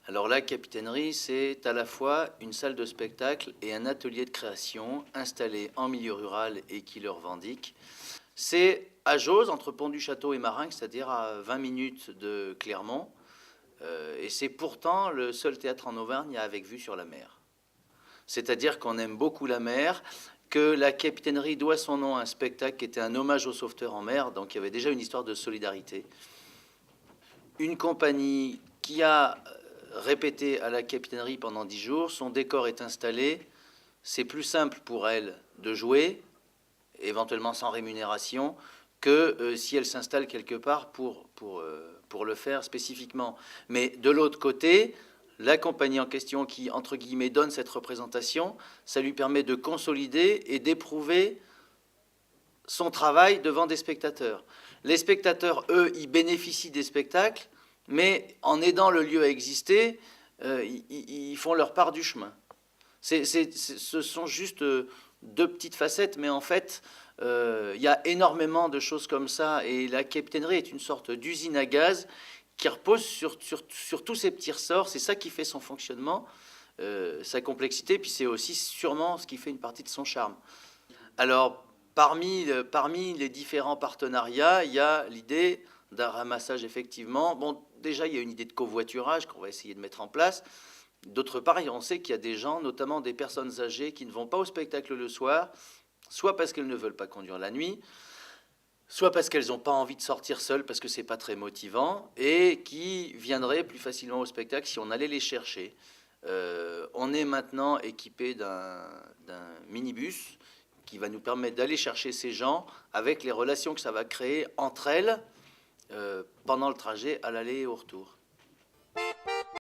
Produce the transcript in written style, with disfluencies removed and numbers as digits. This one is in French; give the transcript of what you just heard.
Alors la capitainerie, c'est à la fois une salle de spectacle et un atelier de création installé en milieu rural et qui le revendique. C'est à Jose, entre Pont-du-Château et Maringues, c'est-à-dire à 20 minutes de Clermont. Et c'est pourtant le seul théâtre en Auvergne avec vue sur la mer. C'est-à-dire qu'on aime beaucoup la mer, que la capitainerie doit son nom à un spectacle qui était un hommage aux sauveteurs en mer, donc il y avait déjà une histoire de solidarité. Une compagnie qui a répété à la capitainerie pendant 10 jours, son décor est installé, c'est plus simple pour elle de jouer, éventuellement sans rémunération, que si elle s'installe quelque part pour le faire spécifiquement. Mais de l'autre côté, la compagnie en question qui, entre guillemets, donne cette représentation, ça lui permet de consolider et d'éprouver son travail devant des spectateurs. Les spectateurs, eux, ils bénéficient des spectacles, mais en aidant le lieu à exister, ils font leur part du chemin. Ce sont juste deux petites facettes, mais en fait, il y a énormément de choses comme ça, et la capitainerie est une sorte d'usine à gaz qui repose sur tous ces petits ressorts. C'est ça qui fait son fonctionnement, sa complexité, puis c'est aussi sûrement ce qui fait une partie de son charme. Alors, parmi les différents partenariats, il y a l'idée d'un ramassage, effectivement. Bon, déjà, il y a une idée de covoiturage qu'on va essayer de mettre en place. D'autre part, on sait qu'il y a des gens, notamment des personnes âgées, qui ne vont pas au spectacle le soir, soit parce qu'elles ne veulent pas conduire la nuit, soit parce qu'elles n'ont pas envie de sortir seules, parce que c'est pas très motivant, et qui viendraient plus facilement au spectacle si on allait les chercher. On est maintenant équipé d'un minibus qui va nous permettre d'aller chercher ces gens avec les relations que ça va créer entre elles pendant le trajet à l'aller et au retour.